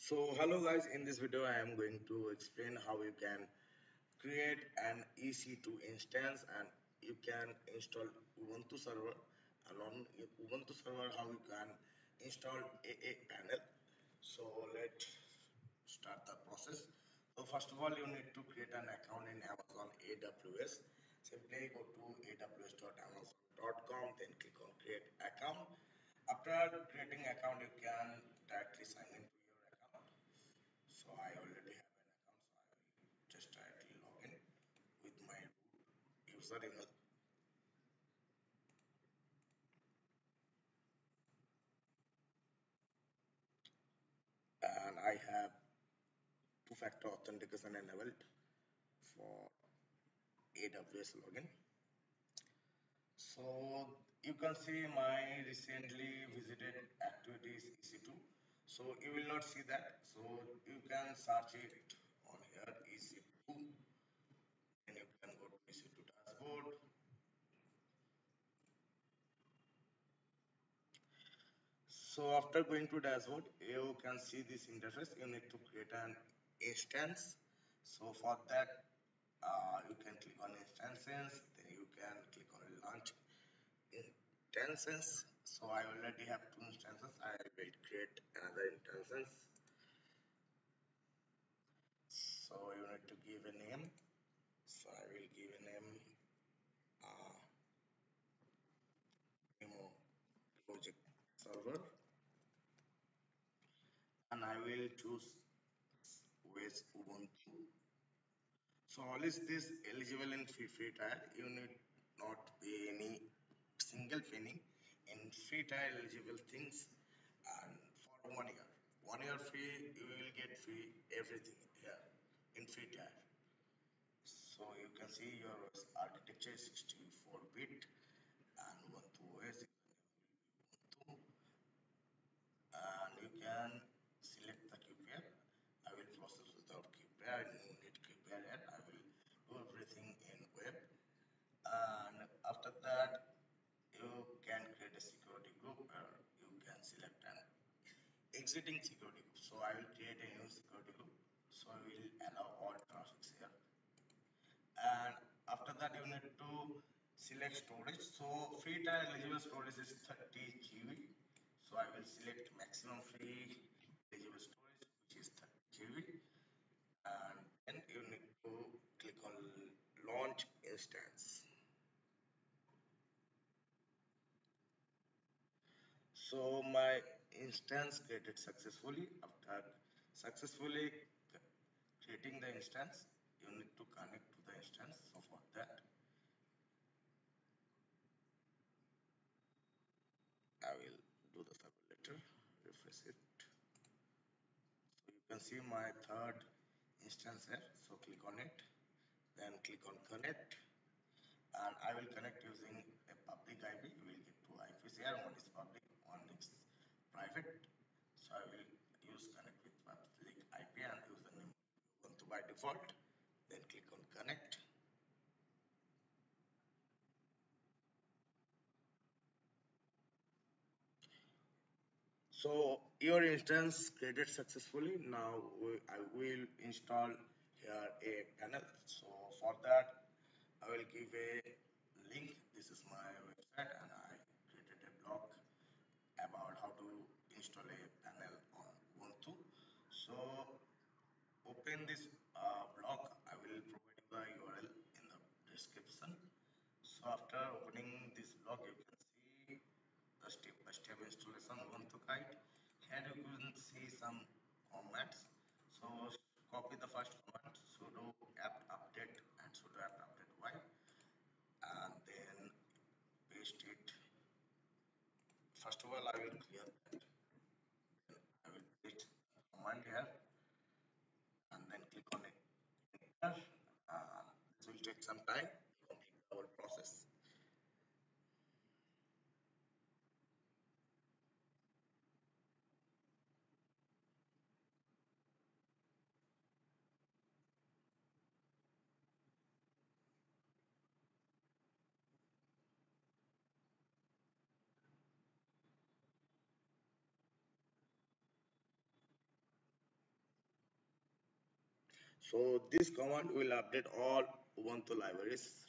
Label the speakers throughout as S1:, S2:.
S1: So hello guys, in this video I am going to explain how you can create an EC2 instance and you can install Ubuntu server, and on Ubuntu server how you can install aaPanel. So let's start the process. So first of all you need to create an account in Amazon AWS. Simply go to aws.amazon.com, then click on create account. After creating account you can directly sign into your account. So I already have an account, so I will just directly log in with my user email. And I have two-factor authentication enabled for AWS login. So you can see my recently visited activities EC2. So you will not see that. So you can search it on here EC2. And you can go to EC2 dashboard. So after going to dashboard, you can see this interface. You need to create an instance. So for that, you can click on instances. Then you can click on launch instances. So I already have two instances. I will create another instance. So you need to give a name. So I will give a name uh, demo project server, and I will choose with Ubuntu. So all is this eligible in free trial? You need not pay any single penny in free trial eligible things, and for 1 year. 1 year free, you will get free everything here in free trial. So you can see your architecture is 64-bit and Ubuntu OS is Ubuntu, and you can select the QPR. I will process without QPR. No need QPR yet. I will do everything in web. And after that, you can create a security group where you can select an exiting security group. So I will create a new security group. So I will allow all traffics here. And after that, you need to select storage. So free trial eligible storage is 30 GB. So I will select maximum free eligible storage, which is 30 GB. And then you need to click on launch instance. So my instance created successfully. After successfully creating the instance, you need to connect to the instance. So for that, I will do the server later, refresh it. So you can see my third instance here. So click on it, then click on connect, and I will connect using a public IP. You will get two IPs here. One is public, one is private. So I will use connect with public IP and use the name Ubuntu by default. Then click on connect. So your instance created successfully. Now I will install here a panel. So for that, I will give a link. This is my website, and I created a blog about how to install a panel on Ubuntu. So open this blog. I will provide you the URL in the description. So after opening this blog, you can see the step-by-step installation Ubuntu guide. Here you can see some commands. So copy the first command sudo apt update and sudo apt update y, and then paste it. First of all, I will clear that. Then I will paste the command here and then click on it. Enter. This will take some time to complete the whole process. So this command will update all Ubuntu libraries.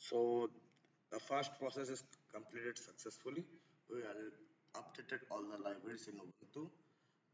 S1: So the first process is completed successfully. We will updated all the libraries in Ubuntu.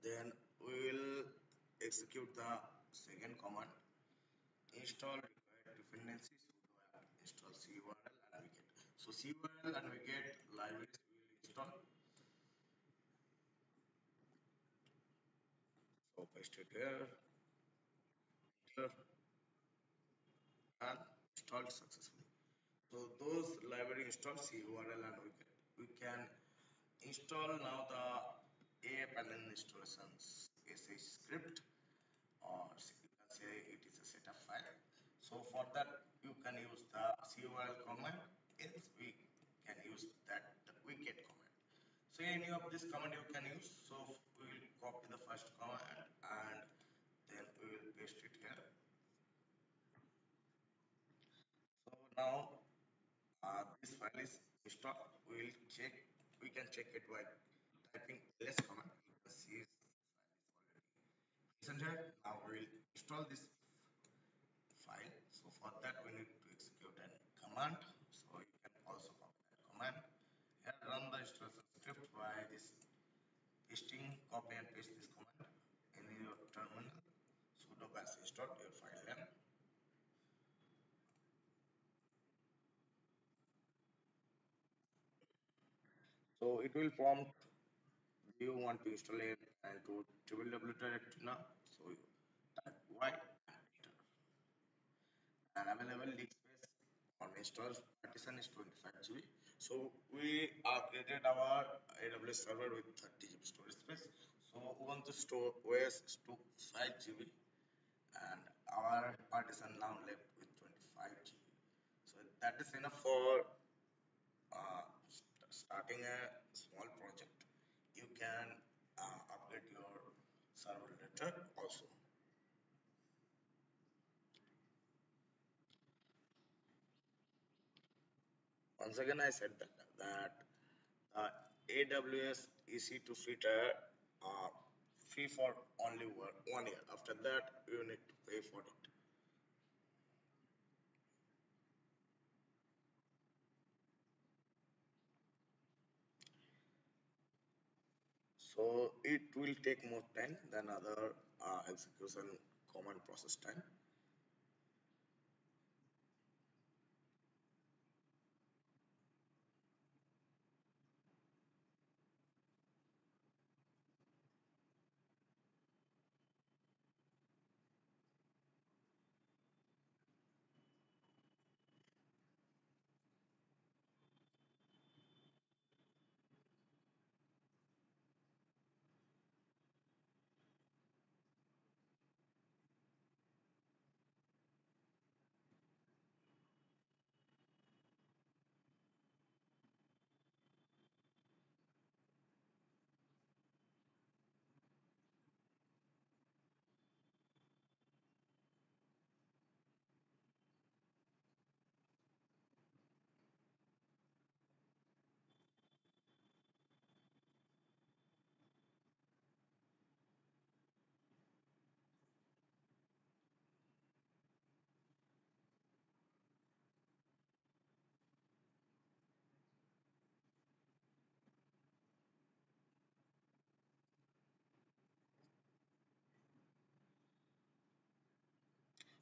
S1: Then we will execute the second command. Install required dependencies. Install curl and we get. So curl and we get libraries we will install. So paste it here, enter, and installed successfully. So those library installed curl and we can install now the aaPanel installations sh script, or you can say it is a setup file. So for that you can use the curl command, else we can use that wicket command. So any of this command you can use. So we will copy the first command and then we will paste it here. So now this file is installed. We will check. We can check it by typing ls command. You can see this file is already present. Now we will install this file. So for that we need to execute a command. So you can also copy that command. Here run the installation script by this pasting, copy and paste this command in your terminal. Sudo bash install your file name. So it will prompt, do you want to install it and to www directory now? So you type y and enter. And available disk space on install partition is 25 GB. So we upgraded our AWS server with 30 GB storage space. So Ubuntu store OS is to 5 GB and our partition now left with 25 GB. So that is enough for starting a small project. You can upgrade your server later also. Once again, I said that AWS EC2 free tier free for only 1 year. After that, you need to pay for it. So it will take more time than other execution command process time.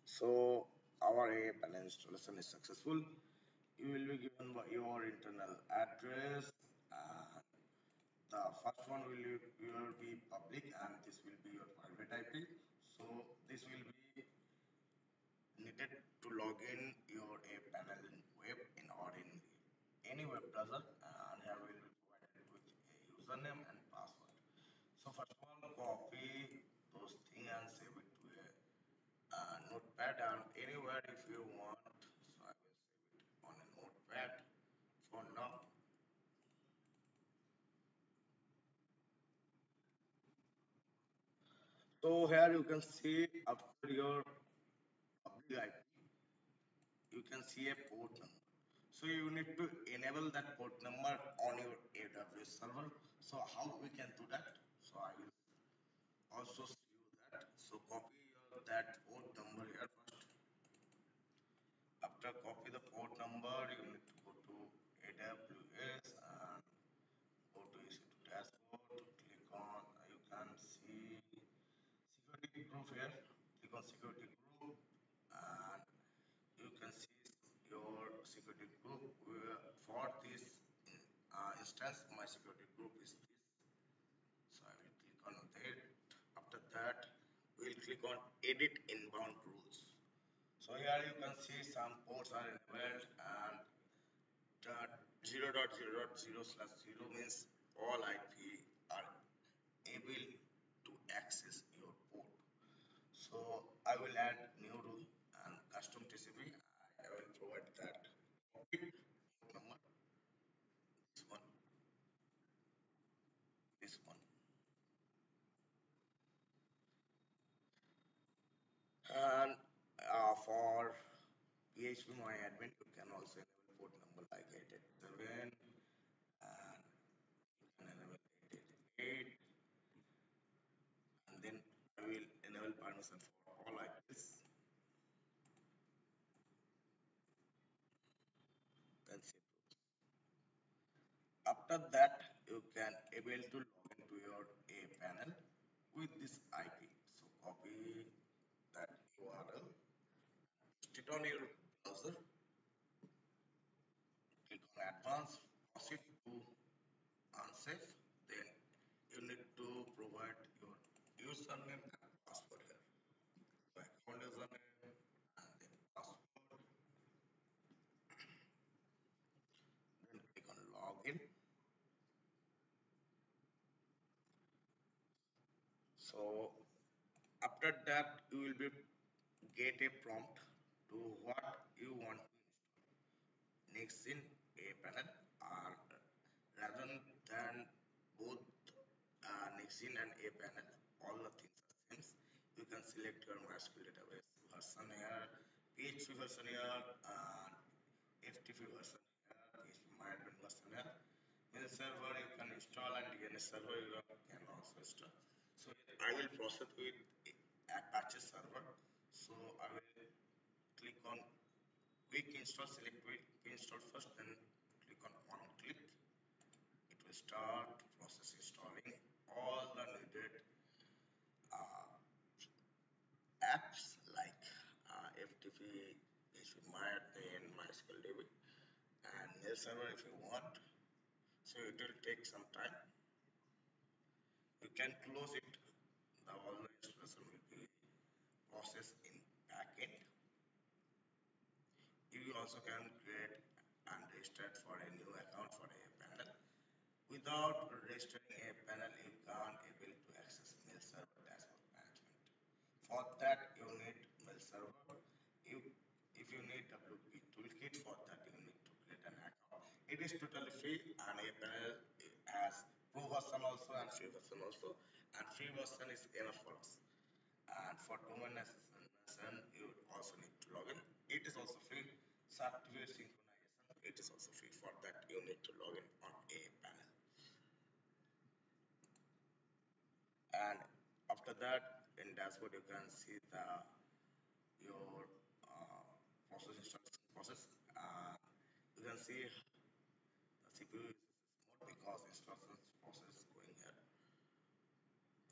S1: So our aaPanel installation is successful. You will be given your internal address. The first one will be public and this will be your private IP. So this will be needed to log in your aaPanel in web in or in any web browser and here will be provided with a username and password. So first of all, copy those things and save it to a notepad and anywhere if you want. So I will save it on a notepad for now. So here you can see after your public IP, you can see a port number. So you need to enable that port number on your AWS server. So how we can do that? So I will also show you that. So copy that port number here first. After copy the port number, you need to go to AWS and go to EC2 dashboard. Click on, you can see security group here. Click on security group and you can see your security group for this instance. My security group is this. So I will click on that. After that, we'll click on edit inbound rules. So here you can see some ports are enabled and 0.0.0/0 means all IP are able to access your port. So I will add new rule and custom TCP. I will provide that number, this one, this one. And for PHP my admin, you can also enable port number like 887 and you can enable 888 and then I will enable permission for all IPs. Then save. After that, you can able to log into your aaPanel with this IP. So copy that URL, paste it on your browser, click on advanced, proceed to unsafe. Then you need to provide your username and password here. So account username and then password. Then click on login. So after that, you will be get a prompt to what you want to next in aaPanel or rather than both Nixin and aaPanel, all the things are same. You can select your MySQL database version here, PHP version here, and FTP version here, PHP MyAdmin version here. Mail server you can install and DNS server you can also install. So I will process with Apache server. So I will click on quick install, select quick install first, then click on one click. It will start process installing all the needed uh, apps like FTP, PHP MySQL DB, and mail server if you want. So it will take some time. You can close it. The all the installation will be processed in backend. You also can create and register for a new account for a panel. Without registering a panel, you can't able to access mail server dashboard management. For that, you need mail server. You, if you need WP toolkit, for that you need to create an account. It is totally free, and a panel has pro version also and free version also. And free version is enough for us. And for domain accession, you also need to log in. It is also free. Certificate synchronization, it is also free. For that, you need to log in on a panel. And after that, in dashboard, you can see the your process instruction process. You can see the CPU is small because instructions process going here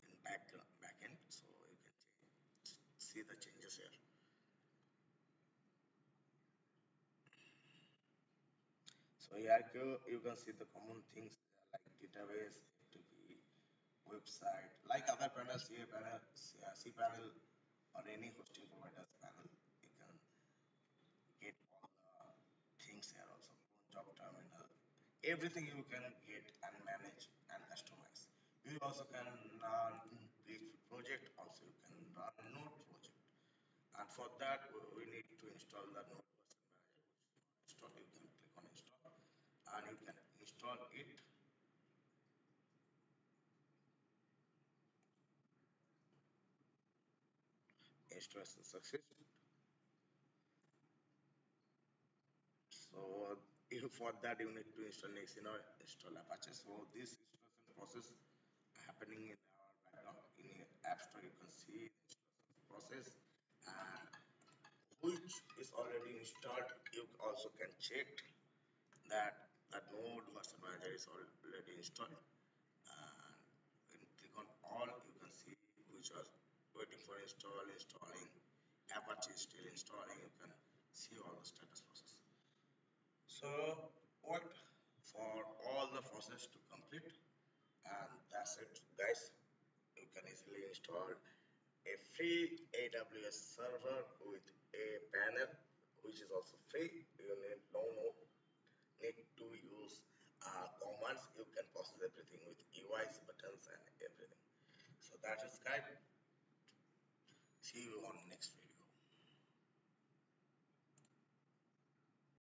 S1: in backend, so you can see the changes here. So here you can see the common things like database, FTP, website, like other panels, aaPanel, cPanel, or any hosting provider's panel. You can get all the things here also. Job terminal, everything you can get and manage and customize. You also can run PHP project, also you can run node project. And for that, we need to install the node version manager. Install, you can click on install and you can install it. Installation success. So if for that you need to install Nginx or install Apache. So this installation process happening in our background in App Store. You can see the installation process and which is already installed. You also can check that that node version manager is already installed. And when you click on all, you can see which are waiting for installing. Apache is still installing. You can see all the status process. So what for all the process to complete, and that's it, guys. You can easily install a free AWS server with a panel, which is also free. You need need to use commands. You can process everything with UIs, buttons, and everything. So that is guys. See you on next video.